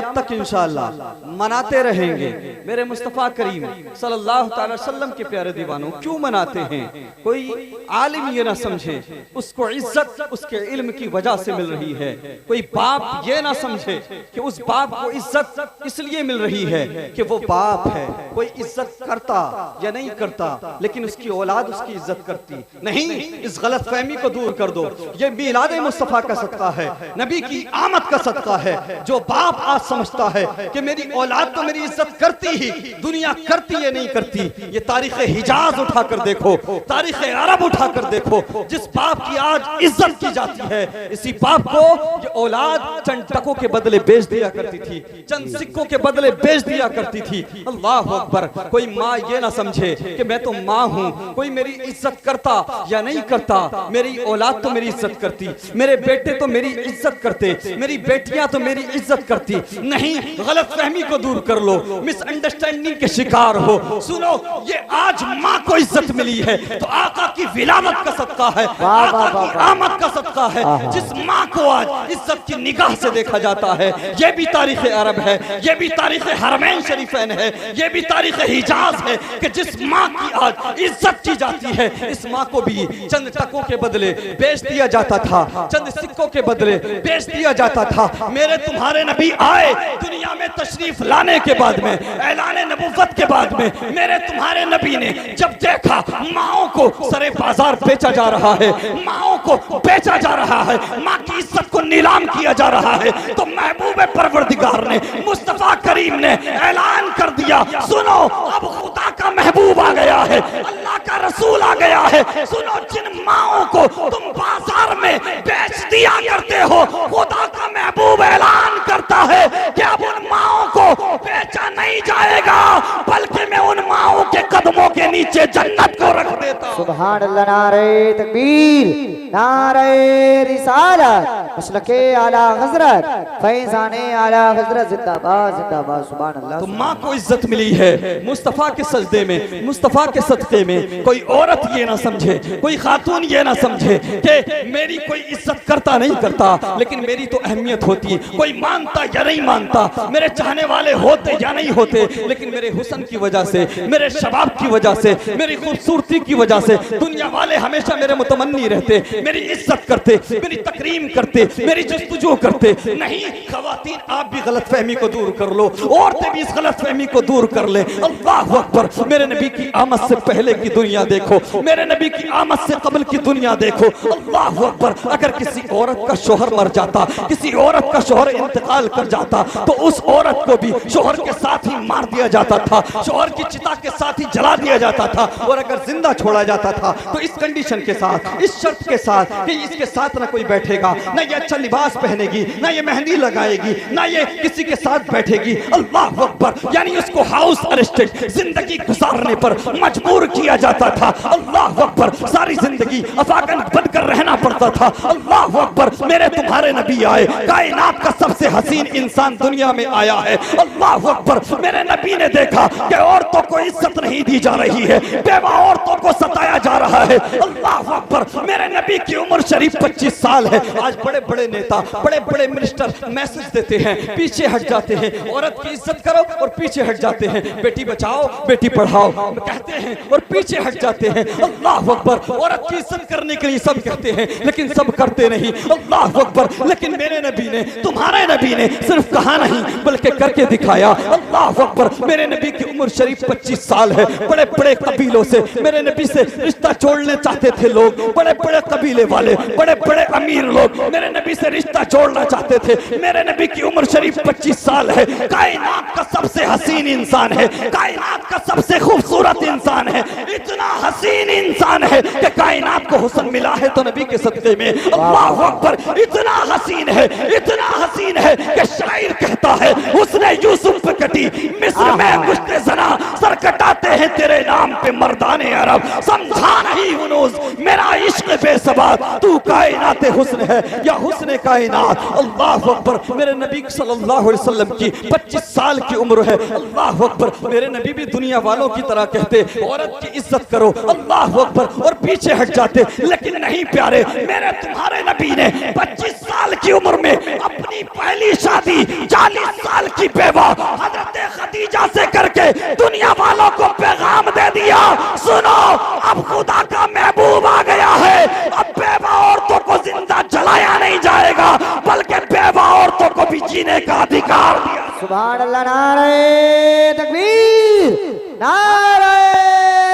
क़यामत तक इंशाअल्लाह मनाते रहेंगे। मेरे मुस्तफ़ा करीम सल्लल्लाहु अलैहि वसल्लम के प्यारे दीवानों, क्यों मनाते हैं? कोई आलिम ये ना समझे उसको इज्जत उसके इल्म की वजह से मिल रही है। कोई बाप ये ना समझे कि उस बाप को इज्जत इसलिए मिल रही है कि वो बाप है। कोई इज्जत करता या नहीं करता, लेकिन उसकी औलाद उसकी इज्जत करती नहीं। इस गलत फहमी को दूर कर दो। ये मिलाद मुस्तफ़ा का सदका है, नबी की आमद का सदका है। जो बाप आज समझता है कि मेरी औलाद तो मेरी इज्जत करती ही, दुनिया करती है नहीं करती, ये तारीख हिजाज उठाकर देखो, तारीख अरब उठाकर देखो। जिस बाप की आज इज्जत की जाती है, इसी बाप को ये औलाद चंद टकों के बदले बेच दिया करती थी, चंद सिक्कों के बदले बेच दिया करती थी। अल्लाह अकबर। कोई माँ ये ना समझे कि मैं तो माँ हूँ, कोई मेरी इज्जत करता या नहीं करता, मेरी औलाद तो मेरी इज्जत करती, मेरे बेटे तो मेरी इज्जत करते, मेरी बेटियां तो मेरी इज्जत करती। नहीं, गलत फहमी को दूर कर लो, मिसअंडरस्टैंडिंग के शिकार हो। सुनो, ये आज माँ को इज्जत मिली है तो आका की विलादत का सदका है, आका की आमद का सदका है। जिस माँ को आज इज्जत की निगाह से देखा जाता है, ये भी तारीख अरब है, ये भी तारीख हरमैन शरीफैन है, ये भी तारीख हिजाज है कि जिस माँ की आज इज्जत की जाती है, इस माँ को भी चंद टकों के बदले बेच दिया जाता था, चंद सिक्कों के बदले बेच दिया जाता था। मेरे तुम्हारे नबी आए दुनिया में तशरीफ लाने के बाद में, ऐलान नबुव्वत के बाद में, मेरे तुम्हारे नबी ने जब देखा माओ को सरे बाजार बेचा जा रहा है, माओ को बेचा जा रहा है, माँ की इज्जत को नीलाम किया जा रहा है, तो महबूब परवरदिगार ने, मुस्तफा करीम ने ऐलान कर दिया, सुनो अब खुदा का महबूब आ गया है, अल्लाह का रसूल आ गया है। सुनो, जिन माओ को तुम बाजार में बेच दिया करते हो, खुदा का महबूब ऐलान करता है कि अब उन माओ को बेचा नहीं जाएगा, बल्कि मैं उन माओ के कदमों के नीचे जन्नत को रख देता हूं। सुभान अल्लाह। नारे तकबीर, नारे रिसालत, मसलके आला हजरत, फैजाने आला हजरत, जिंदाबाद जिंदाबाद। सुभान अल्लाह। तो माँ को इज्जत मिली है मुस्तफ़ा के सजदे में, मुस्तफ़ा के सदक़े में। कोई औरत ये ना समझे, कोई खातून ये ना समझे कि मेरी कोई इज्जत करता नहीं करता, लेकिन मेरी तो अहमियत होती। कोई मानता या नहीं मानता, मेरे चाहने वाले होते या नहीं होते, लेकिन मेरे हुस्न की वजह से, मेरे शबाब की वजह से, मेरी खूबसूरती की वजह से दुनिया वाले हमेशा मेरे मुतमन्नी रहते, मेरी इज्जत करते, मेरी तकरीम करते, मेरी जस्तुजू करते। नहीं, खवातीन आप भी गलत फहमी को दूर कर लो, औरतें भी इस गलत फहमी को दूर कर ले। अल्लाह अकबर। मेरे नबी की आमद से पहले की दुनिया देखो, मेरे नबी की आमद से कबल की दुनिया देखो। अल्लाह अकबर। अगर किसी औरत का शोहर मर जाता, किसी औरत का शोहर इंतकाल कर जाता, तो उस औरत को भी शोहर के साथ ही मार दिया जाता था, शोहर की चिता के साथ ही जला दिया जाता था। और अगर जिंदा छोड़ा जाता था तो इस कंडीशन के साथ, इस शर्त के साथ कि इसके साथ ना कोई बैठेगा, ना ये अच्छा लिबास पहनेगी, ना ये मेहंदी लगाएगी, ना ये किसी के साथ बैठेगी। अल्लाह अकबर। यानी उसको हाउस अरेस्टेड जिंदगी गुजारने पर मजबूर किया जाता था। अल्लाह अकबर। सारी जिंदगी अफाकन बनकर रहना पड़ता था। अल्लाह अकबर। मेरे तुम्हारे नबी आए, कायनात का सबसे हसीन इंसान दुनिया में आया है। अल्लाह अकबर। मेरे नबी ने देखा कि औरतों को इज्जत नहीं दी जा रही है, बेवा औरतों को सताया जा रहा है। अल्लाह अकबर। मेरे नबी की उम्र शरीफ 25 साल है। आज बड़े बड़े नेता, बड़े बड़े मिनिस्टर मैसेज देते हैं, पीछे हट जाते हैं, औरत की इज्जत करो और पीछे हट जाते हैं, बेटी बचाओ बेटी पढ़ाओ कहते हैं और पीछे हट जाते हैं। अल्लाह अकबर। औरत की इज्जत करने के लिए सब कहते हैं, लेकिन सब करते नहीं। अल्लाह अकबर। लेकिन मेरे नबी ने, तुम्हारे नबी ने सिर्फ कहा नहीं बल्कि करके दिखाया। अल्लाह अकबर। मेरे नबी की उम्र शरीफ 25 साल है। बड़े बड़े कबीलों से मेरे नबी से रिश्ता जोड़ने चाहते थे लोग, बड़े बड़े कबीले वाले, बड़े बड़े अमीर लोग मेरे नबी से रिश्ता जोड़ना चाहते थे। मेरे नबी की उम्र शरीफ 25 साल है। कायनात का सबसे हसीन इंसान है, कायनात का सबसे खूबसूरत इंसान है, इतना हसीन इंसान है कि कायनात को हुस्न मिला है तो नबी के सदके में। अल्लाह अकबर। इतना हसीन है, इतना हसीन है कि शायर कहता है, उसने यूसुफ पे कटी मिस्र में गुश्ते जना, सर कटाते हैं तेरे नाम पे मर्दाने अरब। समझा नहीं हुनूस मेरा इश्क बेसबाब, तू कायनात हुस्न है या हुस्न कायनात। अल्लाह अकबर। मेरे नबी सल्लल्लाहु अलैहि वसल्लम की 25 साल की उम्र है। अल्लाह अकबर। मेरे नबी भी दुनिया वालों की तरह कहते, औरत की इज्जत करो। अल्लाह अकबर। और पीछे हट जाते, लेकिन नहीं प्यारे, मेरे तुम्हारे नबी ने 25 साल की उम्र में अपनी पहली शादी 40 साल की सुनो, अब खुदा का महबूब आ गया है। अब बेवा औरतों को जिंदा जलाया नहीं जाएगा, बल्कि बेवा औरतों को भी जीने का अधिकार दिया। सुभान अल्लाह, नारे तकबीर, नारे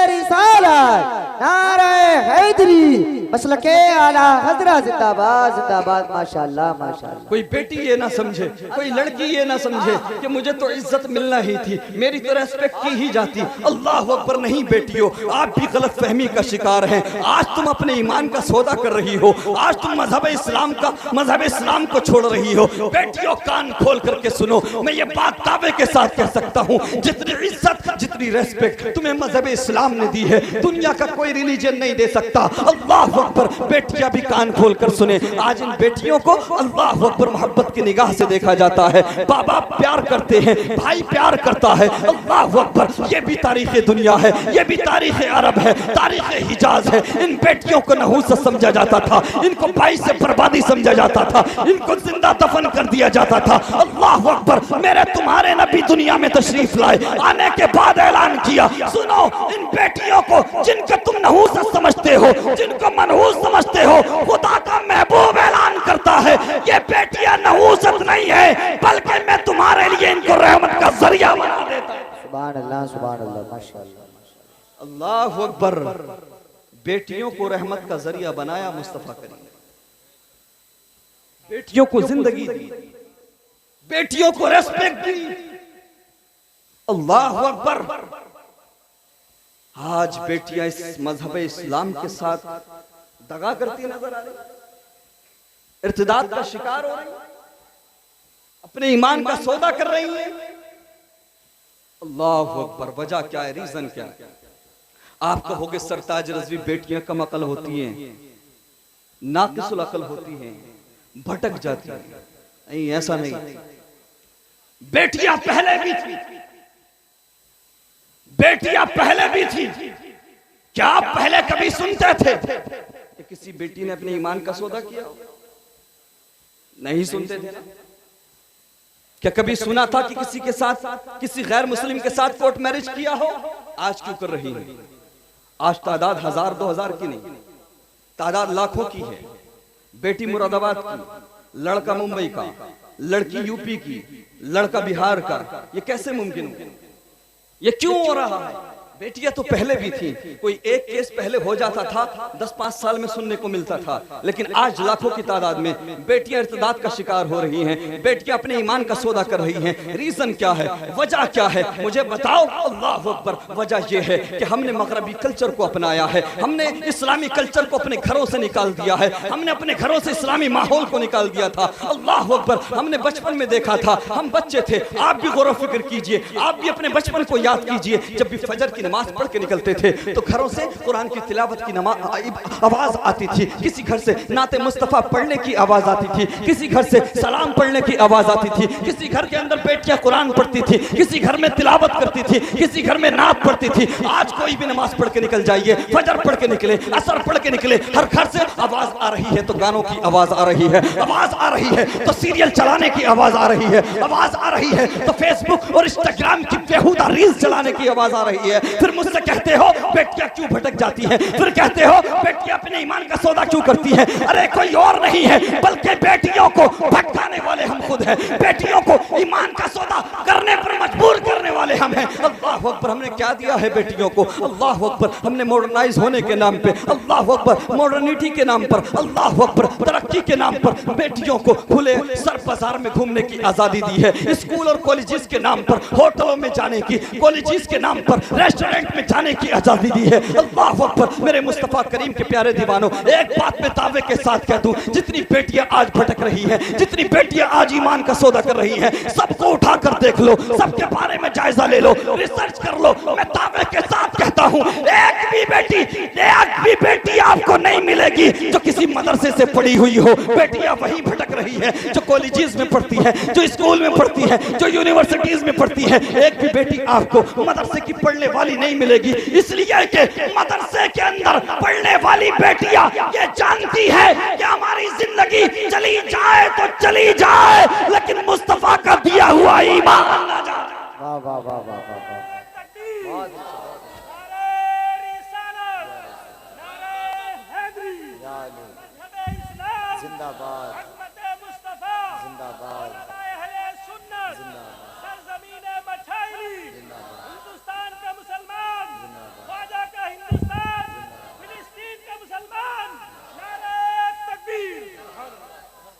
रिसालत, नारे हैदरी, मसलके आला हजरत जिंदाबाद जिंदाबाद। माशाअल्लाह माशाअल्लाह। कोई बेटी ये ना समझे, कोई लड़की ये ना समझे कि मुझे तो इज्जत मिलना ही थी, मेरी तो रेस्पेक्ट की ही जाती। अल्लाह अकबर। नहीं बेटियों, आप भी गलत फहमी का शिकार हैं। आज तुम अपने ईमान का सौदा कर रही हो, आज तुम मजहब इस्लाम को छोड़ रही हो। बेटियों कान खोल करके सुनो, मैं ये बात दावे के साथ कह सकता हूँ, जितनी इज्जत जितनी रेस्पेक्ट तुम्हें मजहब इस्लाम ने दी है, दुनिया का कोई रिलीजन नहीं दे सकता। अल्लाह अकबर। बेटियां भी कान खोल कर सुने, आज इन बेटियों को अल्लाह अकबर मोहब्बत की निगाह से देखा जाता है। बाबा प्यार करते हैं, भाई प्यार करता है। अल्लाह अकबर। ये भी तारीख दुनिया है, ये भी तारीख अरब है, तारीख हिजाज है। इन बेटियों को नहूसत समझा जाता था, इनको भाई से बर्बादी समझा जाता था, इनको जिंदा दफन कर दिया जाता था। अल्लाह अकबर। मेरे तुम्हारे नबी दुनिया में तशरीफ लाए, आने के बाद ऐलान किया, सुनो इन बेटियों को जिनको तुम नहूसत समझते हो, जिनको मनहूस समझते हो, खुदा का महबूब ऐलान करता है ये बेटियां नहूसत नहीं है, बल्कि मैं तुम्हारे लिए इनको रहमत का जरिया बना देता हूं। सुभान अल्लाह माशाअल्लाह। अल्लाह अकबर। बेटियों को रहमत का जरिया बनाया मुस्तफा करीम, बेटियों को जिंदगी दी, बेटियों को रेस्पेक्ट दी। अल्लाह अकबर। आज बेटियां इस मजहब इस्लाम के साथ दगा करती नजर आ रही, इर्तिदाद का शिकार हो रही, अपने ईमान का सौदा कर रही हैं। अल्लाह अकबर। वजह क्या है, रीजन क्या है? आप कहोगे सरताज रज़वी बेटियां कम अकल होती हैं, नाकिसुल अकल होती हैं, भटक जाती हैं। नहीं, ऐसा नहीं। बेटियां पहले भी थी, बेटियां पहले भी थी। क्या आप पहले कभी सुनते थे कि किसी बेटी ने अपने ईमान का सौदा किया? नहीं सुनते थे ना। क्या कभी सुना था कि किसी के साथ, किसी गैर मुस्लिम के साथ कोर्ट मैरिज किया हो? आज क्यों कर रही है? आज तादाद 1000-2000 की नहीं, तादाद लाखों की है। बेटी मुरादाबाद की, लड़का मुंबई का, लड़की यूपी की, लड़का बिहार का। ये कैसे मुमकिन हो? ये क्यों हो रहा है? बेटियां तो पहले भी थी, कोई एक केस पहले हो जाता था, 10-5 साल में सुनने को मिलता था, लेकिन आज लाखों की तादाद में बेटियां इर्तिदाद का शिकार हो रही हैं, बेटियां अपने ईमान का सौदा कर रही हैं। रीजन क्या है, वजह क्या है, मुझे बताओ। अल्लाह अकबर। वजह यह है कि हमने मगरबी कल्चर को अपनाया है, हमने इस्लामी कल्चर को अपने घरों से निकाल दिया है, हमने अपने घरों से इस्लामी माहौल को निकाल दिया था। अल्लाह अकबर। हमने बचपन में देखा था, हम बच्चे थे, आप भी गौर फिक्र कीजिए, आप भी अपने बचपन को याद कीजिए। जब भी फजर की नमाज पढ़ के निकलते थे तो घरों से कुरान की तिलावत की आवाज आती थी, किसी घर से नाते मुस्तफा पढ़ने की आवाज आती थी, किसी घर से सलाम पढ़ने की आवाज आती थी, किसी घर के अंदर बेटियां कुरान पढ़ती थी, किसी घर में तिलावत करती थी, किसी घर में नात पढ़ती थी। आज कोई भी नमाज पढ़ के निकल जाइए, फजर पढ़ के निकले, असर पढ़ के निकले, हर घर से आवाज आ रही है तो गानों की आवाज आ रही है, आवाज आ रही है तो सीरियल चलाने की आवाज आ रही है, आवाज आ रही है तो फेसबुक और इंस्टाग्राम की बेहुदा रील्स चलाने की आवाज आ रही है। फिर मुझसे कहते हो बेटियां क्यों भटक जाती हैं, फिर कहते हो बेटियां अपने ईमान का सौदा क्यों करती हैं। अरे कोई और नहीं है, बल्कि बेटियों को भटकाने वाले हम खुद हैं, बेटियों को ईमान का सौदा करने पर मजबूर करने वाले हम हैं। अल्लाह अकबर। हमने क्या दिया है बेटियों को? अल्लाह अकबर। हमने मॉडर्नाइज होने के नाम पे, अल्लाह अकबर, मॉडर्निटी के नाम पर, अल्लाह अकबर, तरक्की के नाम पर बेटियों को खुले सर बाजार में घूमने की आजादी दी है। स्कूल और कॉलेजेस के नाम पर, होटलों में जाने की, कॉलेजेस के नाम पर, रेस्टोरेंट में जाने की आजादी दी है। अल्लाह अकबर। मेरे मुस्तफा करीम के प्यारे दीवानों, एक बात मैं दावे के साथ कह दूं, जितनी बेटियां आज भटक रही हैं, जितनी बेटियां आज ईमान का सौदा कर रही हैं, सबको उठाकर देख लो, सबके बारे में जायजा ले लो, रिसर्च कर लो। मैं दावे के साथ कहता हूं, एक भी बेटी आपको नहीं मिलेगी जो किसी मदरसे से पढ़ी हुई हो। बेटियां वही भटक रही है जो कॉलेजेस में पढ़ती है, जो स्कूल में पढ़ती है, जो यूनिवर्सिटीज में पढ़ती है। एक भी बेटी आपको मदरसे की पढ़ने वाली नहीं मिलेगी, इसलिए कि मदरसे के अंदर पढ़ने वाली बेटियां ये जानती है कि हमारी जिंदगी चली जाए तो चली जाए, लेकिन मुस्तफा का दिया हुआ ईमान ना जाए। वाह वाह वाह वाह वाह।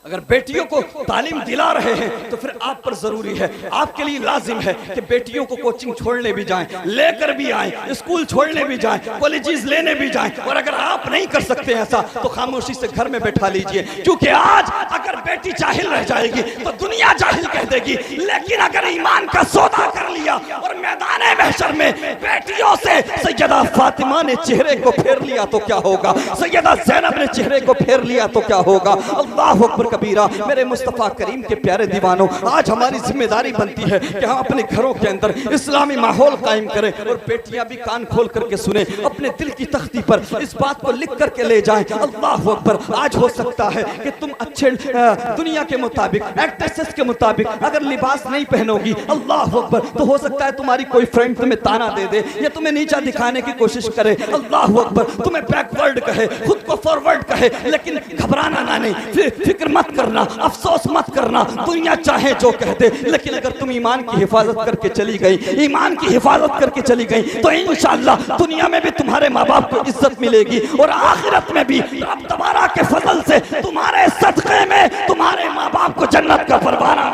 अगर बेटियों को तालीम दिला रहे हैं तो फिर आप पर जरूरी है, आपके लिए लाजिम है कि बेटियों को कोचिंग छोड़ने भी जाएं, लेकर भी आएं, स्कूल छोड़ने भी जाएं, कॉलेजेस लेने भी जाएं। और अगर आप नहीं कर सकते ऐसा तो खामोशी से घर में बैठा लीजिए, क्योंकि आज अगर बेटी जाहिल रह जाएगी तो दुनिया जाहिल कह देगी। लेकिन अगर ईमान का सौदा कर लिया और मैदान महशर में बेटियों से सैयदा फातिमा ने चेहरे को फेर लिया तो क्या होगा, सैयदा ज़ैनब ने चेहरे को फेर लिया तो क्या होगा। अल्लाह अकबर कबीरा। मेरे मुस्तफ़ा करीम के प्यारे दीवानों, आज हमारी जिम्मेदारी बनती है कि हम अपने घरों के अंदर इस्लामी माहौल कायम करें और बेटियां भी कान खोल करके सुने, अपने दिल की तख्ती पर इस बात को लिख करके ले जाएं। अल्लाह अकबर। आज हो सकता है कि तुम अच्छे दुनिया के मुताबिक, एक्ट्रेसेस के मुताबिक अगर लिबास नहीं पहनोगी, अल्लाह अकबर, तो हो सकता है तुम्हारी कोई फ्रेंड तुम्हें ताना दे दे या तुम्हें नीचा दिखाने की कोशिश करे। अल्लाह अकबर। तुम्हें बैकवर्ड कहे, खुद को फॉरवर्ड कहे, लेकिन घबराना ना नहीं, फिक्र मत करना, अफसोस मत करना। दुनिया चाहे जो कह दे, लेकिन अगर तुम ईमान की हिफाजत करके चली गई, ईमान की हिफाजत करके चली गई तो इंशाअल्लाह दुनिया में भी तुम्हारे माँ बाप को इज्जत मिलेगी और आखिरत में भी रब तबारा के फजल से तुम्हारे सदक़े में तुम्हारे माँ बाप को जन्नत का परवाना।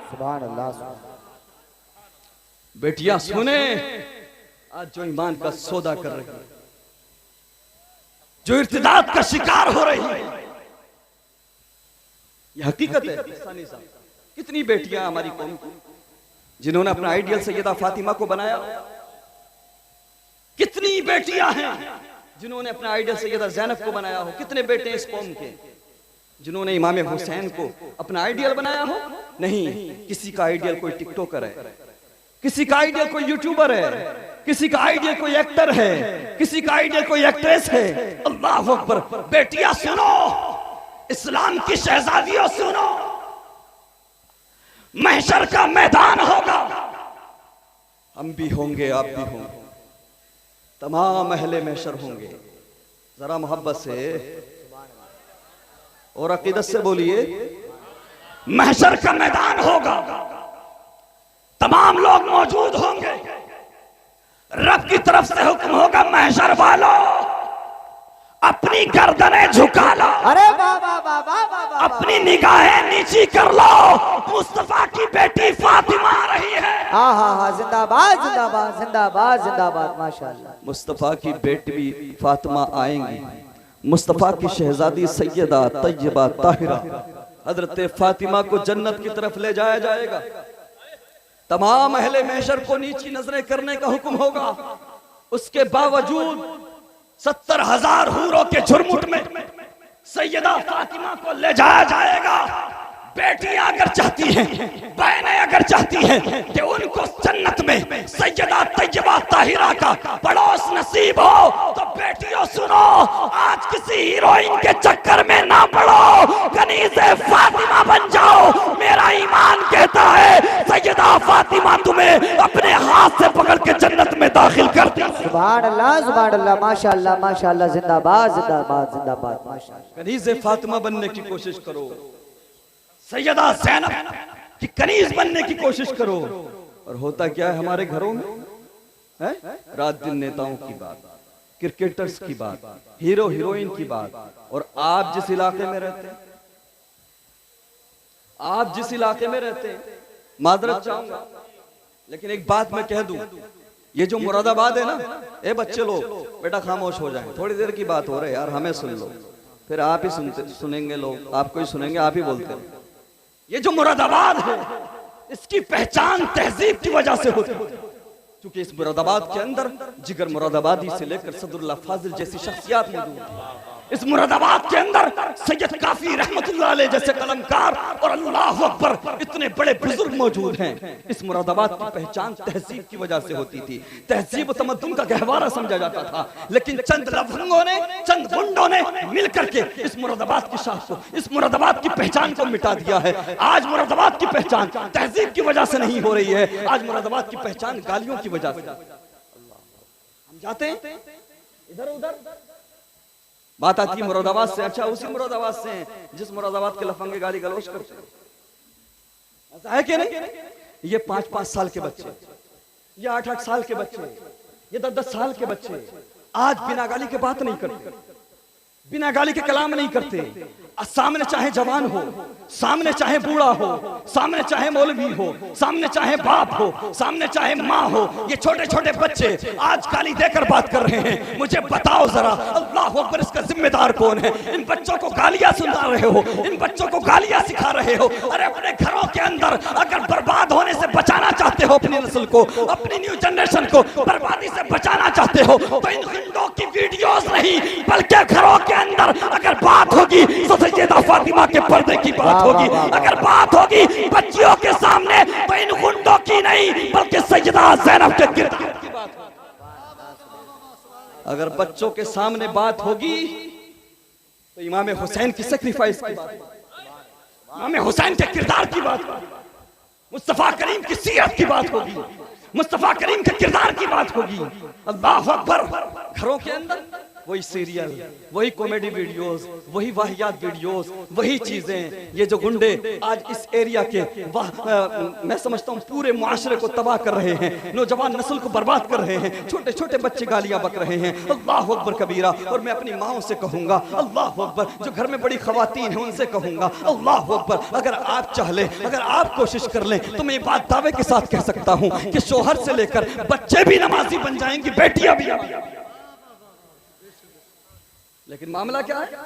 सुभान अल्लाह। बेटियां सुने, आज जो ईमान का सौदा कर रही है, जो इर्तिदाद का शिकार हो रही है, ये हकीकत है। कितनी बेटियां हमारी कौम की जिन्होंने अपना आइडियल सैयदा फातिमा को बनाया, कितनी बेटियां हैं जिन्होंने अपना आइडियल सैयदा ज़ैनब को बनाया हो, कितने बेटे इस कौम के जिन्होंने इमाम हुसैन को अपना आइडियल बनाया हो। नहीं, किसी का आइडियल कोई टिकटॉकर है, किसी का आइडियल कोई यूट्यूबर है, किसी का आइडियल कोई एक्टर है, किसी का आइडियल कोई एक्ट्रेस है। अल्लाह अकबर। बेटियां सुनो, इस्लाम की शहजादियों सुनो, महशर का मैदान होगा, हम भी होंगे, आप भी होंगे, तमाम अहले महशर होंगे। जरा मोहब्बत से और अकीदत से बोलिए, महशर का मैदान होगा, तमाम लोग मौजूद होंगे, रब की तरफ से हुक्म होगा, महशर वालों अपनी गर्दनें झुका लो, अरे बाबा बाबा बाबा, अपनी निगाहें नीची कर लो, मुस्तफा की बेटी फातिमा आ रही है। हाँ हाँ हाँ, जिंदाबाद जिंदाबाद जिंदाबाद जिंदाबाद, माशाअल्लाह। मुस्तफा की बेटी फातिमा आएंगी, मुस्तफा की शहजादी सैयदा तैयबा ताहिरा हजरत फातिमा को जन्नत की तरफ ले जाया जाएगा। तमाम अहले महशर को नीची नजरें करने का हुक्म होगा, उसके बावजूद 70,000 हूरों के झुरमुट में सैयदा फातिमा को ले जाया जाएगा। बेटियां अगर चाहती हैं, बहनें अगर चाहती हैं कि उनको जन्नत में सैयदा तैयबा ताहिरा का पड़ोस नसीब हो, तो बेटियों सुनो, आज किसी हीरोइन के चक्कर में ना पड़ो, कनीज़े फातिमा बन जाओ। मेरा ईमान कहता है सैयदा फातिमा तुम्हें अपने हाथ से पकड़ के जन्नत में दाखिल कर दी। सुभान अल्लाह, माशाअल्लाह माशाअल्लाह, जिंदाबाद जिंदाबाद जिंदाबाद, माशाअल्लाह। कनीज़े फातिमा बनने की कोशिश करो, सैयदा ज़ैनब की कनीज बनने की कोशिश करो। और होता क्या है हमारे घरों में है? रात दिन नेताओं की बात, क्रिकेटर्स की बात, हीरो हीरोइन की बात। और आप जिस इलाके में रहते हैं, आप जिस इलाके में रहते हैं, माजरत चाहूंगा लेकिन एक बात मैं कह दूं, ये जो मुरादाबाद है ना, ए बच्चे लोग बेटा खामोश हो जाएं, थोड़ी देर की बात हो रही है यार, हमें सुन लो, फिर आप ही सुनेंगे, लोग आपको ही सुनेंगे, आप ही बोलते हैं। ये जो मुरादाबाद है, इसकी पहचान तहजीब की वजह से होती है, क्योंकि इस मुरादाबाद के अंदर जिगर मुरादाबादी से लेकर सदरुल्लाह फाजिल जैसी शख्सियात मौजूद है। इस मुरादाबाद के अंदर सैयद काफी रहमतुल्लाह अलैह जैसे कलमकार और अल्लाह अकबर इतने बड़े बुजुर्ग मौजूद हैं। इस मुरादाबाद की पहचान तहजीब की वजह से होती थी। तहजीब तमद्दुन का गहवारा समझा जाता था, लेकिन चंद लफंगों ने, चंद गुंडों ने मिलकर के इस मुरादाबाद की शाख को, इस मुरादाबाद की पहचान को मिटा दिया है। आज मुरादाबाद की पहचान तहजीब की वजह से नहीं हो रही है, आज मुरादाबाद की पहचान गालियों की वजह से। हम जाते हैं इधर उधर, बात आती है मुरादाबाद से, अच्छा उसी मुरादाबाद से जिस मुरादाबाद के लफंगे गाली गलौज करते हैं, ऐसा है कि नहीं? ये 5-5 साल के बच्चे, ये 8-8 साल के बच्चे, ये 10-10 साल के बच्चे आज बिना गाली के बात नहीं करते। बिना गाली के कलाम नहीं करते। सामने चाहे जवान हो, सामने चाहे बूढ़ा हो, सामने चाहे मौलवी हो, सामने चाहे बाप हो, सामने चाहे माँ हो, ये छोटे छोटे बच्चे आज गाली देकर बात कर रहे हैं। मुझे बताओ जरा, अल्लाह अकबर, इसका जिम्मेदार कौन है? इन बच्चों को गालियां सुना रहे हो, इन बच्चों को गालियां सिखा रहे हो। अरे अपने घरों के अंदर अगर बर्बाद होने से बचाना चाहते हो अपनी नस्ल को, अपनी न्यू जनरेशन को बर्बादी से बचाना चाहते हो, तो इन गुंडों की वीडियोस नहीं, बल्कि घरों के अंदर अगर बात होगी तो सैयदा फातिमा के पर्दे की बात होगी। अगर बात होगी बच्चियों के सामने तो इन गुंडों की नहीं, बल्कि सैयदा ज़ैनब के किरदार की बात होगी। अगर बच्चों के सामने बात होगी तो इमाम हुसैन की सैक्रिफाइस की बात, इमाम हुसैन के किरदार की बात होगी, मुस्तफा करीम की सीरत की बात होगी, मुस्तफा करीम के किरदार की बात होगी। अल्लाह अकबर। घरों के अंदर वही सीरियल, वही कॉमेडी वीडियोस, वही वाहियात वीडियोस, वही चीजें। ये जो गुंडे आज इस एरिया के मैं समझता हूँ पूरे मुआशरे को तबाह कर रहे हैं, नौजवान नस्ल को बर्बाद कर रहे हैं, छोटे छोटे बच्चे गालियां बक रहे हैं। अल्लाह अकबर कबीरा। और मैं अपनी माओं से कहूंगा अल्लाह अकबर, जो घर में बड़ी खवातीन हैं उनसे कहूंगा अल्लाह अकबर। अगर आप चाह लें, अगर आप कोशिश कर लें, तो मैं ये बात दावे के साथ कह सकता हूँ कि शोहर से लेकर बच्चे भी नमाजी बन जाएंगे, बेटियां भी। लेकिन मामला क्या है?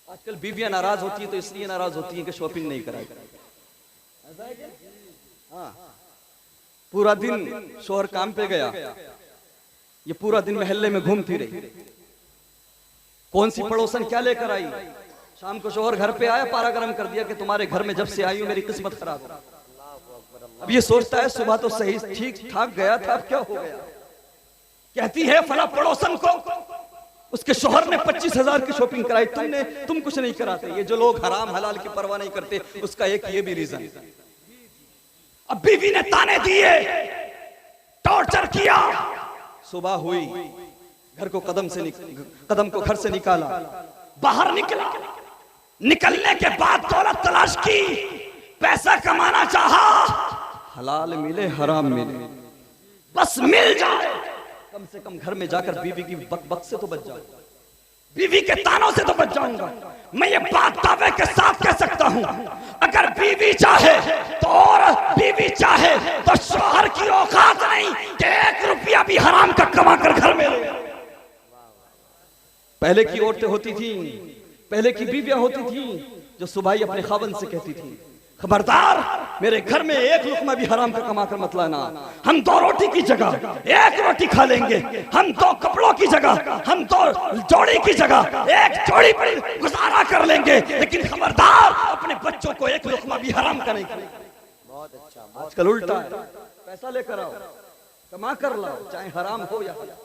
आजकल बीवियां नाराज होती हैं तो इसलिए नाराज होती हैं कि शॉपिंग नहीं कराई। हाँ, पूरा दिन शोहर काम पे गया, ये पूरा दिन मोहल्ले में घूमती रही, कौन सी पड़ोसन क्या लेकर आई। शाम को शोहर घर पे आया, पारा गरम कर दिया कि तुम्हारे घर में जब से आई हूं मेरी किस्मत खराब है। अब ये सोचता है सुबह तो सही ठीक ठाक गया था, अब क्या हो गया? कहती है फला पड़ोसन को उसके शोहर ने 25,000 की शॉपिंग कराई, तुम कुछ नहीं कराते। ये जो लोग हराम हलाल की परवाह नहीं करते, उसका एक ये भी रीजन। अब बीवी ने ताने दिए, टॉर्चर किया, सुबह हुई, घर को कदम को घर से निकाला, बाहर निकला, निकलने के बाद दौलत तलाश की, पैसा कमाना चाहा, हलाल मिले हराम मिले, बस मिल जाए, कम से कम घर में जाकर बीवी की बक से तो बच जाऊं, बीवी के तानों से तो बच जाऊंगा। मैं ये बात दावे के साथ कह सकता हूं, अगर बीवी चाहे तो, और बीवी चाहे तो शौहर की औकात नहीं कि 1 रुपया भी हराम का कमा कर घर में ले। पहले की औरतें होती थी, पहले की बीवियां होती थी जो सुबह ही अपने खावंद से कहती थी, खबरदार मेरे घर में 1 लुकमा भी हराम का कमा कर मत लाना। हम 2 रोटी की जगह 1 रोटी खा लेंगे, हम 2 कपड़ों की जगह, हम 2 जोड़ी की जगह 1 जोड़ी पर गुजारा कर लेंगे, लेकिन खबरदार अपने बच्चों को 1 लुकमा भी हराम का नहीं खिलाएंगे। बहुत अच्छा। आजकल उल्टा है, पैसा लेकर आओ, कमा कर लाओ, चाहे हराम हो या हलाल।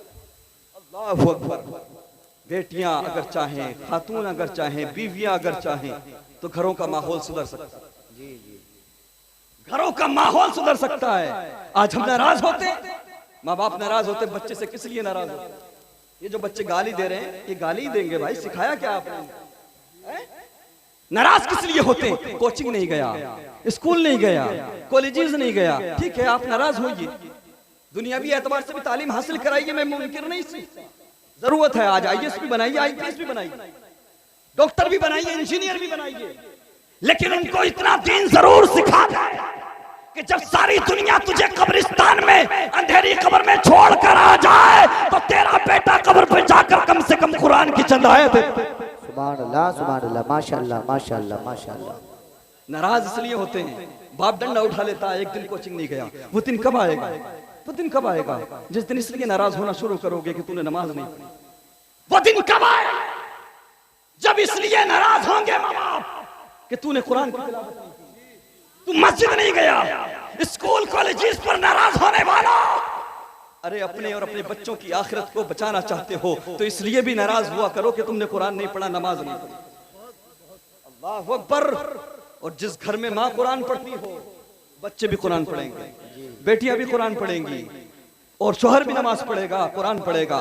अल्लाहु अकबर। बेटियां अगर चाहें, खातून अगर चाहें, बीवियां अगर चाहें, तो घरों का माहौल सुधर सकता है। घरों का माहौल सुधर सकता है। आज हम नाराज होते, माँ बाप नाराज होते, बच्चे से किस लिए नाराज होते? ये जो बच्चे गाली दे रहे हैं, ये गाली ही देंगे भाई, सिखाया क्या आपने? नाराज किस लिए होते? कोचिंग नहीं गया, स्कूल नहीं गया, कॉलेजेस नहीं गया, ठीक है आप नाराज होइए, दुनियावी एतबार से भी तालीम हासिल कराइए, मैं मुनकिर नहीं सी, जरूरत है। आज IAS भी बनाइए, IPS भी बनाइए, डॉक्टर भी बनाइए, इंजीनियर भी बनाइए, लेकिन उनको इतना दीन जरूर सिखा दे कि जब सारी दुनिया तुझे कब्रिस्तान में अंधेरी कब्र में छोड़कर आ जाए तो तेरा बेटा कब्र पे जाकर कम से कम कुरान की चंद आयत दे। सुभान अल्लाह, माशाअल्लाह, माशाअल्लाह, माशाअल्लाह। नाराज इसलिए होते हैं, बाप डंडा उठा लेता है, एक दिन कोचिंग नहीं गया, वो दिन कब आएगा? वो दिन कब आएगा जिस दिन इसलिए नाराज होना शुरू करोगे कि तूने नमाज नहीं पढ़ी? वो दिन कब आएगा जब इसलिए नाराज होंगे माँ बाप कि तूने कुरान की तिलावत नहीं की, तू मस्जिद नहीं गया, स्कूल कॉलेजेस पर नाराज होने वाला। अरे अपने और अपने बच्चों की आखिरत को बचाना चाहते हो तो इसलिए भी नाराज हुआ करो कि तुमने कुरान नहीं पढ़ा, नमाज नहीं पढ़ी। अल्लाहु अकबर। और जिस घर में माँ कुरान पढ़ती हो, बच्चे भी कुरान पढ़ेंगे, बेटियां भी कुरान पढ़ेंगी, और शौहर भी नमाज पढ़ेगा, कुरान पढ़ेगा।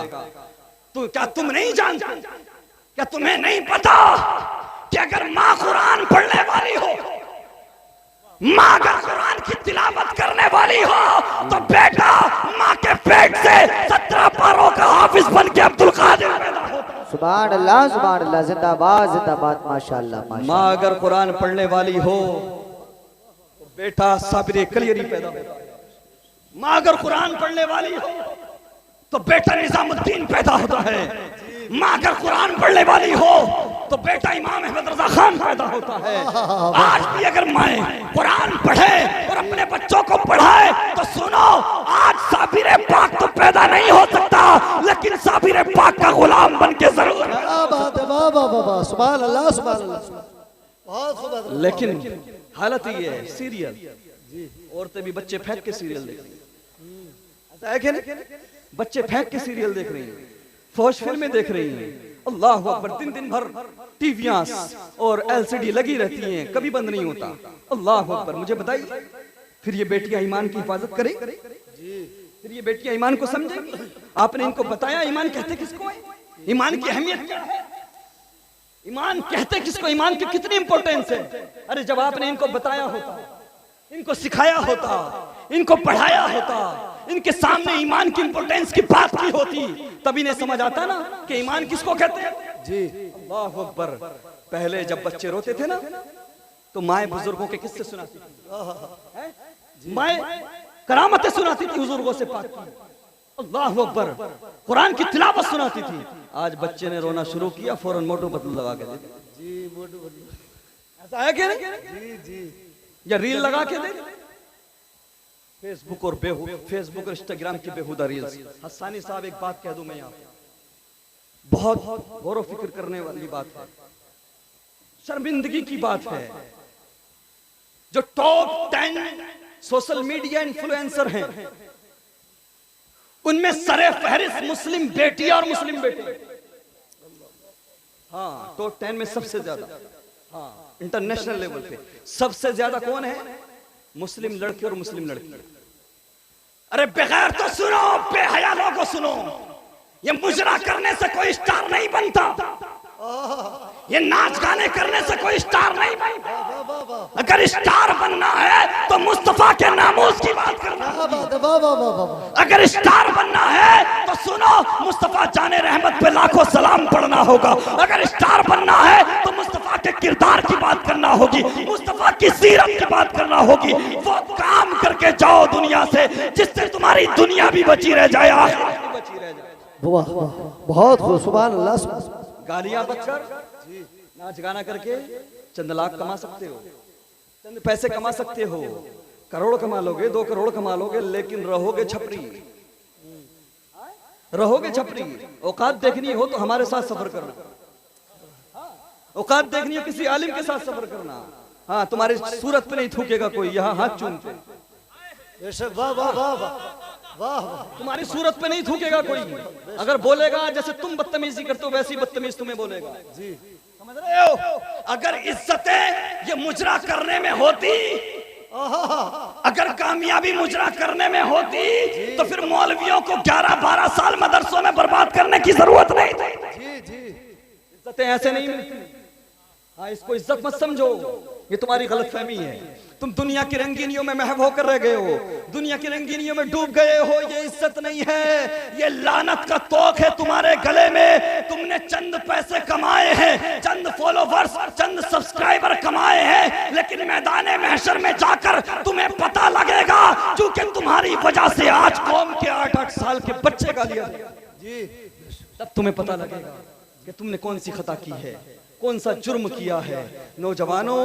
तो क्या तुम नहीं जानते, क्या तुम्हें नहीं पता कि अगर माँ कुरान पढ़ने वाली हो, माँ अगर कुरान की तिलावत करने वाली हो, तो बेटा माँ के पेट से 17 पारों का हाफिज बन के अब्दुल कादिर पैदा होता। सुभान अल्लाह जिंदाबाद जिंदाबाद माशाअल्लाह माशाअल्लाह। माँ अगर कुरान पढ़ने वाली हो तो बेटा साबिर कलियरी पैदा होता है। माँ अगर कुरान पढ़ने वाली हो तो बेटा निजामुद्दीन पैदा होता है। माँ अगर कुरान पढ़ने वाली हो तो बेटा इमाम अहमद रजा खान पैदा होता है। आज भी अगर माए कुरान पढ़े और अपने बच्चों को पढ़ाए तो सुनो, आज साबिर पाक तो पैदा नहीं हो सकता, लेकिन साबिर पाक का गुलाम बन के जरूर। सुभान अल्लाह सुभान अल्लाह बहुत खूब। लेकिन हालत ये है, सीरियल औरतें भी बच्चे फेंक के सीरियल देख रही हैं, ऐसा है कि नहीं? बच्चे फेंक के सीरियल देख रही हैं, फौज फिल्में देख रही हैं। अल्लाह अकबर, दिन दिन भर टीवियां और एलसीडी लगी रहती हैं, कभी बंद नहीं होता। अल्लाह अकबर। मुझे बताइए, फिर ये बेटियां ईमान की हिफाजत करें? फिर ये बेटियां ईमान को समझेंगी? आपने इनको बताया ईमान कहते किसको है, ईमान की अहमियत क्या है, ईमान कहते किसको, ईमान की कितनी इंपॉर्टेंस है? अरे जब आपने इनको बताया होता, इनको सिखाया होता, इनको पढ़ाया होता, इनके सामने ईमान की इंपॉर्टेंस की बात की होती, तभी नहीं समझ आता ना कि ईमान किसको कहते हैं। जी अल्लाह अकबर। पहले जब बच्चे रोते थे ना तो माए बुजुर्गों के किस्से सुनाती थी, माए करामतें सुनाती थी बुजुर्गों से पाक की। अल्लाह अकबर। कुरान की तिलावत सुनाती थी। आज बच्चे ने रोना शुरू किया, फौरन मोटू पतलू लगा के दे जी, मोटू पतलू। ऐसा है क्या? जी जी। या रील लगा के दे, फेसबुक और फेसबुक और इंस्टाग्राम की बेहुदा रील्स। हस्सानी साहब, एक बात कह दूं मैं यहाँ, बहुत गौर फिक्र करने वाली बात है, शर्मिंदगी की बात है। जो टॉप 10 सोशल मीडिया इन्फ्लुएंसर हैं, उनमें सरे फहरिस्त मुस्लिम बेटी और मुस्लिम बेटे। हाँ, टॉप 10 में सबसे ज्यादा, हाँ इंटरनेशनल लेवल पे सबसे ज्यादा कौन है? मुस्लिम लड़के और मुस्लिम लड़की। अरे बगैर तो सुनो, बेहया लोगों सुनो, ये मुजरा करने से कोई स्टार नहीं बनता, ये नाच गाने करने से कोई स्टार नहीं बनता। अगर स्टार बनना है तो मुस्तफा के नामूस की बात करना। अगर स्टार बनना है तो सुनो, मुस्तफा जाने रहमत पे लाखों सलाम पढ़ना होगा। अगर स्टार बनना है तो मुस्तफा के किरदार की बात करना होगी, मुस्तफा की सीरत की बात करना होगी। वो काम करके जाओ दुनिया से जिससे तुम्हारी दुनिया भी बची रह जाए, आखिरत भी बची रह जाए। बहुत खूब, सुभान अल्लाह। गालियां बककर, नाच गाना करके चंद लाख कमा सकते हो, चंद पैसे कमा सकते हो, करोड़ कमा लोगे, 2 करोड़ कमा लोगे, लेकिन रहोगे छपरी, रहोगे छपरी। औकात देखनी हो तो हमारे साथ सफर करना, औकात देखनी हो किसी आलिम के साथ सफर करना। हाँ, तुम्हारी सूरत पे नहीं थूकेगा कोई, यहाँ हाथ चूमते। वाह वाह वाह वाह, तुम्हारी सूरत पे नहीं थूकेगा कोई। अगर बोलेगा जैसे तुम बदतमीजी करते हो वैसी बदतमीज तुम्हें बोलेगा। जी, समझ रहे हो? अगर इज्जतें ये मुजरा करने में होती, अगर कामयाबी मुजरा करने में होती, तो फिर मौलवियों को 11-12 साल मदरसों में बर्बाद करने की जरूरत नहीं थी। जी जी, इज्जतें ऐसे नहीं मिलती। हाँ, इसको इज्जत मत समझो, ये तुम्हारी गलतफहमी है। तुम दुनिया की रंगीनियों में महव होकर रह गए हो, दुनिया की रंगीनियों में डूब गए हो। ये इज्जत नहीं है, ये लानत का तोक है तुम्हारे गले में। तुमने चंद पैसे कमाए हैं, चंद फॉलोवर्स, चंद सब्सक्राइबर कमाए हैं, लेकिन मैदान महशर में जाकर तुम्हें पता लगेगा, क्योंकि तुम्हारी वजह से आज कौम के 8-8 साल के बच्चे गालियां जी, तब तुम्हें पता लगेगा कि तुमने कौन सी खता की है, कौन सा जुर्म किया है। नौजवानों,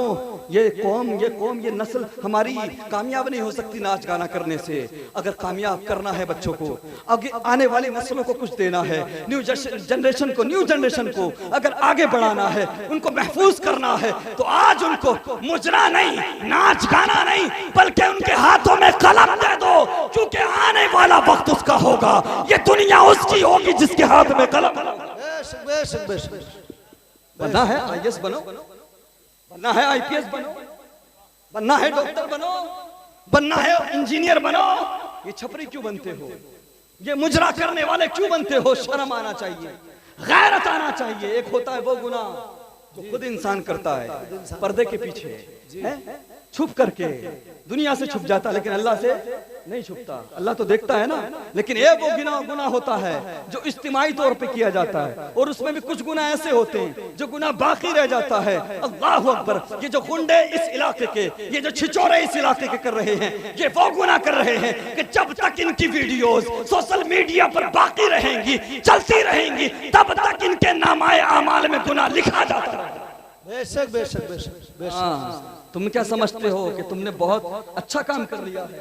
ये कौम, ये नस्ल हमारी कामयाब नहीं हो सकती नाच गाना करने से। अगर कामयाब करना है बच्चों को, आगे आने वाली नस्लों को कुछ देना है, न्यू जनरेशन को अगर आगे बढ़ाना है, उनको महफूज करना है, तो आज उनको मुजरा नहीं, नाच गाना नहीं, बल्कि उनके हाथों में कलम दे दो, क्योंकि आने वाला वक्त उसका होगा। ये दुनिया उसकी होगी जिसके हाथ में कलम। बनना है आईएएस बनो, बनना है आईपीएस बनो, बनना है डॉक्टर बनो, बनना है इंजीनियर बनो। ये छपरी क्यों बनते हो? ये मुजरा करने वाले क्यों बनते हो? शर्म आना चाहिए, गैरत आना चाहिए। एक होता है वो गुनाह जो खुद इंसान करता है, पर्दे के पीछे छुप करके दुनिया से छुप जाता, लेकिन अल्लाह से नहीं छुपता, अल्लाह तो देखता है ना। लेकिन एक वो गुनाह होता है जो इज्तिमाई तौर पे किया जाता है, और उसमें भी कुछ गुनाह ऐसे होते हैं जो गुनाह बाकी रह जाता है। अल्लाह अकबर, ये जो गुंडे इस इलाके के, ये जो छिछोरे इस इलाके के कर रहे हैं, ये वो गुनाह कर रहे हैं कि जब तक इनकी वीडियोस सोशल मीडिया पर बाकी रहेंगी, चलती रहेंगी, तब तक इनके नामाए आमाल में गुनाह लिखा जाता रहेगा। बेशक बेशक बेशक बेशक। तुम क्या समझते हो कि तुमने बहुत अच्छा काम कर लिया है?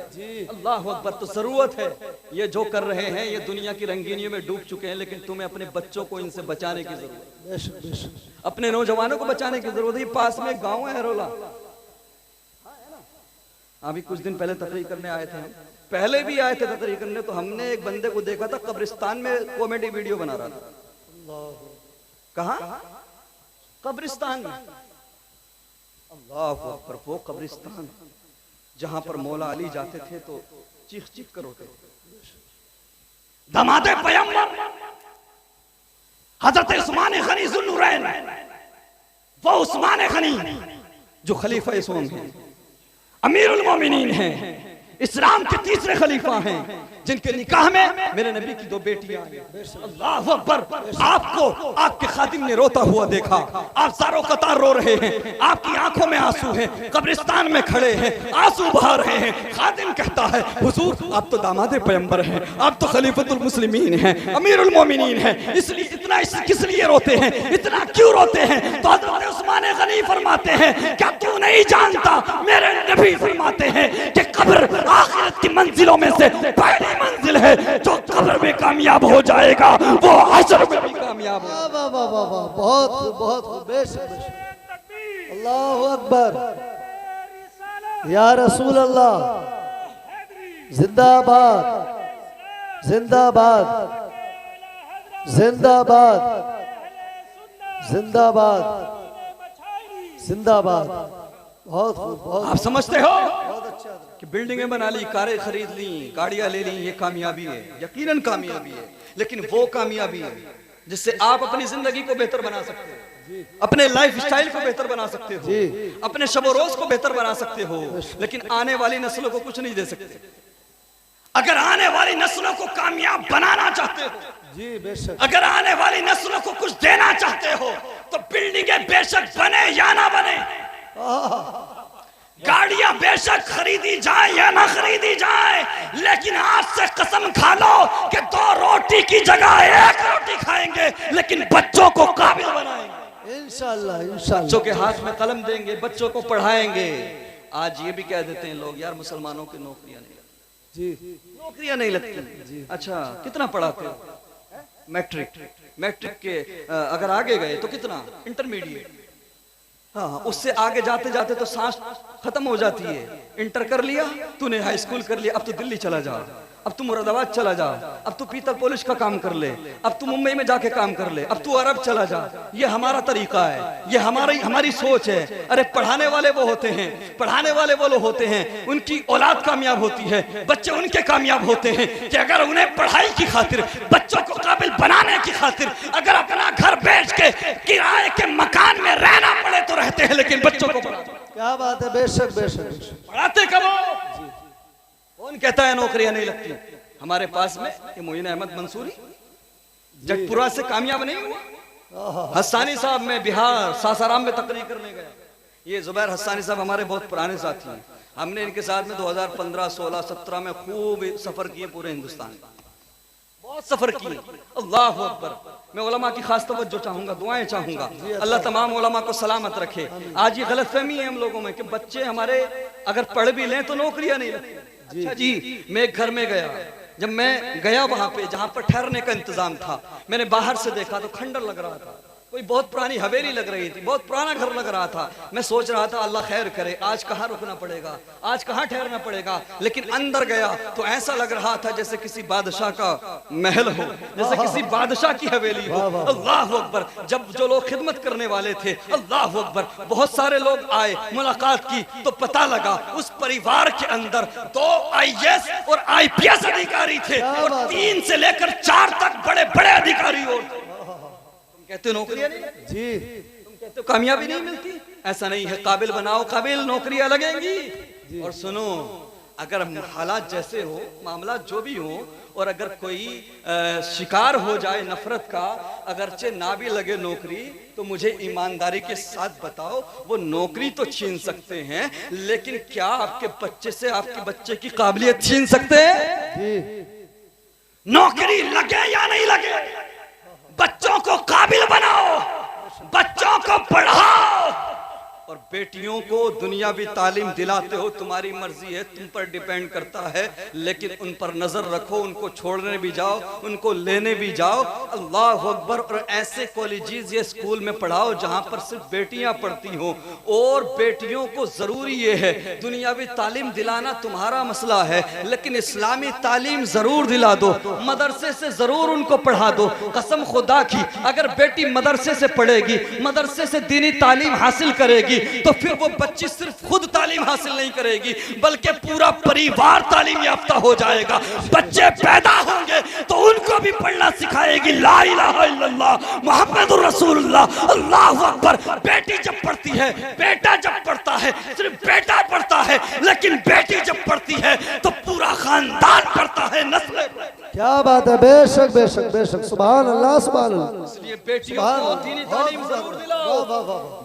अल्लाह अकबर। तो जरूरत है, ये जो कर रहे हैं ये दुनिया की रंगीनियों में डूब चुके हैं, लेकिन तुम्हें अपने बच्चों को इनसे बचाने की जरूरत है, बेशक बेशक। अपने नौजवानों को बचाने की जरूरत है। ये पास में एक गाँव है हरोला, अभी कुछ दिन पहले तकरीर करने आए थे हम, पहले भी आए थे तकरीर करने, तो हमने एक बंदे को देखा था कब्रिस्तान में कॉमेडी वीडियो बना रहा था। कहाँ? कब्रिस्तान में। अल्लाह अकबर, वो कब्रिस्तान जहां पर मौला अली जाते थे तो चीख चीख कर रोते थे। दमादे पैगंबर हजरत उस्मान गनी ज़ुन्नुरैन, वो उस्मान गनी जो खलीफा इस्लाम हैं, अमीरुल मोमिनीन हैं, इस्लाम के तीसरे खलीफा हैं, जिनके निकाह में मेरे नबी की 2 बेटियां आई। अल्लाह अकबर। आपको आपके खादिम ने रोता हुआ देखा, आप सारों कतार रो रहे हैं, आपकी आंखों में आंसू हैं, कब्रिस्तान में खड़े हैं, आंसू बहा रहे हैं। खादिम कहता है हुजूर आप तो दामादे पैगंबर हैं, आप तो खलीफतुल मुस्लिमीन हैं, अमीरुल मोमिनीन हैं, इसलिए इतना किस लिए रोते हैं, इतना क्यों रोते हैं? तो हज़रत उस्मान गनी फरमाते हैं क्या तू नहीं जानता, मेरे नबी फरमाते हैं कि कब्र आखिरत की मंजिलों में से पहली मंजिल है, जो कब्र में कामयाब हो जाएगा वो हश्र में भी कामयाब हो। वाह वाह वाह वाह, बहुत बहुत बेशक बेशक। अल्लाह अकबर। या रसूल अल्लाह, जिंदाबाद जिंदाबाद जिंदाबाद जिंदाबाद जिंदाबाद। बहुत खूब, बहुत। आप समझते हो बहुत अच्छा कि बिल्डिंगें बना ली, कारें खरीद ली, गाड़ियां ले ली, ये कामयाबी है, यकीनन कामयाबी है। लेकिन वो कामयाबी है जिससे आप अपनी जिंदगी को बेहतर बना सकते हो, अपने लाइफ स्टाइल को बेहतर बना सकते हो, अपने शब रोज को बेहतर बना सकते हो, लेकिन आने वाली नस्लों को कुछ नहीं दे सकते। अगर आने वाली नस्लों को कामयाब बनाना चाहते हो, जी बेशक, अगर आने वाली नस्लों को कुछ देना चाहते हो, तो बिल्डिंगें बेशक बने या ना बने, गाड़ियां बेशक खरीदी जाए या ना खरीदी जाए, लेकिन आज से कसम खा लो कि 2 रोटी की जगह 1 रोटी खाएंगे, लेकिन बच्चों को काबिल बनाएंगे। इंशाल्लाह इंशाल्लाह। बच्चों के हाथ में कलम देंगे, बच्चों को पढ़ाएंगे। आज ये भी कह देते हैं लोग यार मुसलमानों की नौकरियां नहीं लगती, जी नौकरियां नहीं लगती। अच्छा कितना पढ़ाते हो? मैट्रिक के अगर आगे गए तो कितना? इंटरमीडिएट। हाँ, उससे आगे जाते जाते तो सांस खत्म हो जाती है। इंटर कर लिया तूने, हाई स्कूल कर लिया, अब तो दिल्ली चला जा, अब तू मुरादाबाद चला जा, अब तू पीतल पॉलिश का काम कर ले, अब तू मुंबई में जाके काम कर ले, अब तू अरब चला जा। ये हमारा तरीका है, ये हमारी सोच है। अरे पढ़ाने वाले वो होते हैं, पढ़ाने वाले वो लोग होते हैं, उनकी औलाद कामयाब होती है, बच्चे उनके कामयाब होते हैं कि अगर उन्हें पढ़ाई की खातिर, बच्चों को काबिल बनाने की खातिर अगर अपना घर बेच के किराए के मकान में रहना पड़े तो रहते हैं, लेकिन बच्चों को क्या बात है, बेशक बेशक। पढ़ाते कब हो? कौन कहता है नौकरियां नहीं लगती? हमारे पास में ये मोइन अहमद मंसूरी जटपुरा से कामयाब नहीं हुआ। हस्सानी साहब में बिहार सासाराम में तकरीर करने गया। ये जुबैर हस्सानी साहब हमारे बहुत पुराने साथी हैं, हमने इनके साथ में 2015, 16, 17 में खूब सफर किए पूरे हिंदुस्तान में, बहुत सफर किए। अल्लाह अकबर। मैं उलमा की खास तवज्जो चाहूंगा, दुआएं चाहूंगा, अल्लाह तमाम उलमा को सलामत रखे। आज ये गलतफहमी है हम लोगों में कि बच्चे हमारे अगर पढ़ भी लें तो नौकरियां नहीं लगती। अच्छा जी, मैं एक घर में गया, जब मैं गया वहां पे जहां पर ठहरने का इंतजाम था, मैंने बाहर से देखा तो खंडर लग रहा था, कोई बहुत पुरानी हवेली लग रही थी, बहुत पुराना घर लग रहा था। मैं सोच रहा था अल्लाह खैर करे, आज कहाँ रुकना पड़ेगा, आज कहाँ ठहरना पड़ेगा। लेकिन अंदर गया तो ऐसा लग रहा था जैसे किसी बादशाह का महल हो, जैसे किसी बादशाह की हवेली हो। अल्लाह अकबर। जब जो लोग खिदमत करने वाले थे, अल्लाह अकबर, बहुत सारे लोग आए, मुलाकात की तो पता लगा उस परिवार के अंदर 2 IAS और IPS अधिकारी थे, और 3 से लेकर 4 तक बड़े बड़े अधिकारी और थे। कहते हो नौकरियां नहीं जी, तुम कहते हो कामयाबी नहीं मिलती, ऐसा नहीं है। काबिल बनाओ, काबिल नौकरियां लगेंगी। और सुनो, अगर हालात जैसे हो, मामला जो भी हो, और अगर कोई शिकार हो जाए नफरत का, अगरचे ना भी लगे नौकरी, तो मुझे ईमानदारी के साथ बताओ, वो नौकरी तो छीन सकते हैं, लेकिन क्या आपके बच्चे से आपके बच्चे की काबिलियत छीन सकते हैं? नौकरी लगे या नहीं लगे, बच्चों को काबिल बनाओ, बच्चों को पढ़ाओ, और बेटियों को दुनियावी तालीम दिलाते हो, तुम्हारी मर्जी है, तुम पर डिपेंड करता है, लेकिन उन पर नजर रखो, उनको छोड़ने भी जाओ, उनको लेने भी जाओ। अल्लाह अकबर। और ऐसे कॉलेजेस या स्कूल में पढ़ाओ जहां पर सिर्फ बेटियां पढ़ती हो, और बेटियों को जरूरी ये है, दुनियावी तालीम दिलाना तुम्हारा मसला है, लेकिन इस्लामी तालीम जरूर दिला दो, मदरसे से जरूर उनको पढ़ा दो। कसम खुदा की, अगर बेटी मदरसे से पढ़ेगी, मदरसे से दीनी तालीम हासिल करेगी, तो फिर वो बच्ची सिर्फ खुद तालीम हासिल नहीं करेगी, बल्कि पूरा परिवार तालीम याफ्ता हो जाएगा। बच्चे पैदा होंगे तो उनको भी पढ़ना सिखाएगी, ला इलाहा इल्लल्लाह मुहम्मदुर रसूलुल्लाह, अल्लाहु अकबर। बेटी जब पढ़ती है, बेटा जब पढ़ता है, सिर्फ बेटा पढ़ता है, लेकिन बेटी जब पढ़ती है तो पूरा खानदान पढ़ता है, नस्ल। क्या बात है, बेशक बेशक बेशक, सुभान अल्लाह सुभान अल्लाह। इसलिए बेटियों को दीनी तालीम जरूर दिलाओ।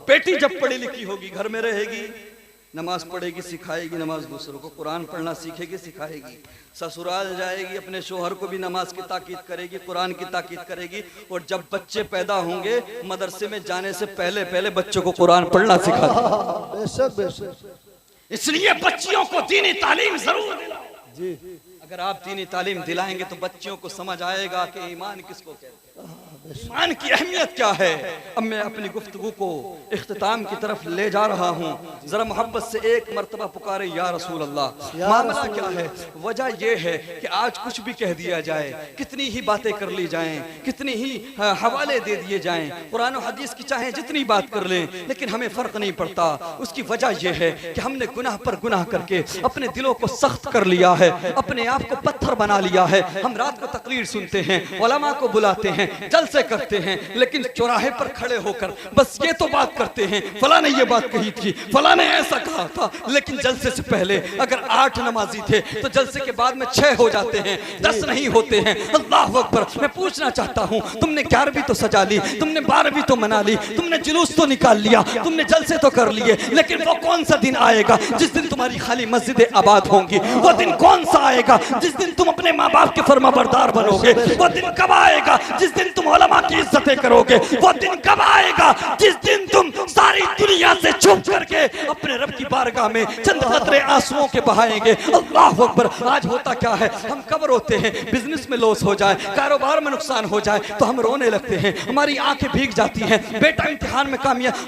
बेटी जब पढ़ी लिखी होगी, घर में रहेगी, नमाज पढ़ेगी, सिखाएगी नमाज दूसरों को, कुरान पढ़ना सीखेगी, सिखाएगी, ससुराल जाएगी, अपने शोहर को भी नमाज की ताकीद करेगी, कुरान की ताकीद करेगी, और जब बच्चे पैदा होंगे, मदरसे में जाने से पहले पहले बच्चों को कुरान पढ़ना सिखाएगी। बेशक बेशक। इसलिए बच्चियों को दीनी तालीम जरूर दिलाओ जी। अगर आप दीनी तालीम दिलाएंगे तो बच्चियों को समझ आएगा कि ईमान किसको कहते हैं, ईमान की अहमियत क्या है। अब मैं अपनी गुफ्तगू को इख्तिताम की तरफ ले जा रहा हूँ, जरा मोहब्बत से एक मर्तबा पुकारे या रसूल अल्लाह। मामला क्या है, वजह यह है कि आज कुछ भी कह दिया जाए, कितनी ही बातें कर ली जाएं, कितनी ही हवाले दे दिए जाएं, कुरान और हदीस की चाहे जितनी बात कर लें, लेकिन हमें फर्क नहीं पड़ता। उसकी वजह यह है कि हमने गुनाह पर गुनाह करके अपने दिलों को सख्त कर लिया है, अपने आप को पत्थर बना लिया है। हम रात को तकरीर सुनते हैं, उलमा को बुलाते हैं, जलसे करते हैं, लेकिन चौराहे पर खड़े होकर बस ये तो बात करते हैं, फला ने ये बात कही थी, फला ने ऐसा कहा था, लेकिन जलसे से पहले अगर 8 नमाजी थे तो जलसे के बाद में 6 हो जाते हैं, 10 नहीं होते हैं। अल्लाह अकबर। मैं पूछना चाहता हूँ, तुमने 11वीं तो सजा ली, तुमने 12वीं तो मना ली, तुमने जुलूस तो निकाल लिया, तुमने जलसे तो कर लिए, लेकिन वो कौन सा दिन आएगा जिस दिन तुम्हारी खाली मस्जिदें आबाद होंगी? वो दिन कौन सा आएगा जिस दिन तुम अपने माँ बाप के फरमाबरदार बनोगे? वो दिन कब आएगा जिस दिन तुम उलमा की इज्जतें करोगे? वो दिन कब आएगा जिस दिन तुम सारी दुनिया से छुप करके अपने रब की बारगाह में चंद कतरे आंसुओं के बहाएंगे? अल्लाह अकबर। आज होता क्या है, हम कब रोते हैं? बिजनेस में लॉस हो जाए, कारोबार में नुकसान हो जाए तो हम रोने लगते हैं, हमारी आंखें भीग जाती हैं। बेटा इम्तिहान में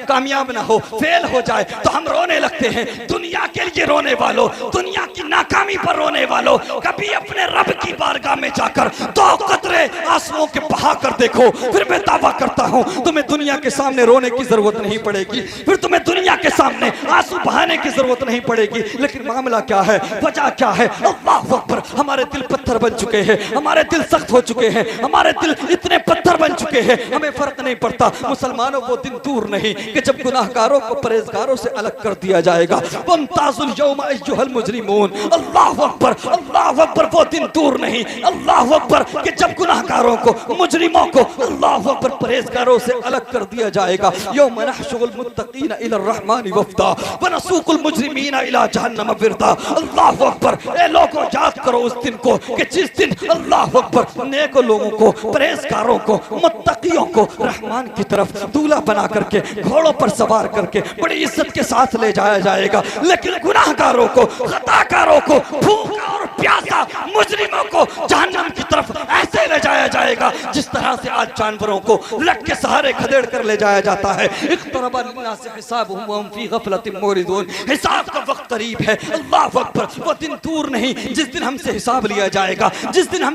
कामयाब ना हो, फेल हो जाए तो हम रोने लगते हैं। दुनिया के लिए रोने वालों, दुनिया की नाकामी पर रोने वालों, कभी अपने रब की बारगाह में जाकर 2 कतरे आंसुओं के बहा कर देखो, फिर मैं दावा करता हूं तुम्हें दुनिया के सामने रोने की जरूरत नहीं पड़ेगी, फिर तुम्हें दुनिया के सामने आंसू बहाने की जरूरत नहीं पड़ेगी। लेकिन मामला क्या है, वजह क्या है? अल्लाह अकबर। हमारे दिल पत्थर बन चुके हैं, हमारे दिल सख्त हो चुके हैं, हमारे दिल इतने पत्थर बन चुके हैं, हमें फर्क नहीं पड़ता। मुसलमानों, वो दिन दूर नहीं कि जब गुनाहगारों को परहेजगारों से अलग कर दिया जाएगा। वमताजुल यौम अय्युहल मुजरिमून। अल्लाह अकबर, अल्लाह अकबर। वो दिन दूर नहीं, अल्लाह अकबर, कि जब गुनाहगारों को, मुजरिमों को, अल्लाह अकबर, परहेजगारों से अलग कर दिया जाएगा। यौम नहशुरुल मुत्तकीना इला रहमानि वफ्दा व नसूकुल मुजरिमीना इला जहन्नम विरदा। अल्लाह अकबर। ए लोगों, याद करो उस दिन को कि जिस दिन अल्लाह अकबर नेक लोगों को, परहेजगारों को, मुत्तकियों को रहमान की तरफ दूल्हा बना करके, घोड़ों पर सवार करके बड़ी इज्जत के साथ ले जाया जाएगा। लेकिन गुनाहगारों को, खताकारों को, भूखा और प्यासा मुजरिमों को जहन्नम की तरफ ऐसे ले जाया जाएगा जिस तरह से आज जानवरों को लट के सहारे खदेड़ कर ले जाया जाता है। इक़्तरबा लिन्नासि हिसाबुहुम व हुम फी गफलतिन मुरिदून। हिसाब का वक्त करीब है। अल्लाह अकबर। वो दिन दूर नहीं जिस दिन हमसे हिसाब लिया जाएगा, जिस दिन हम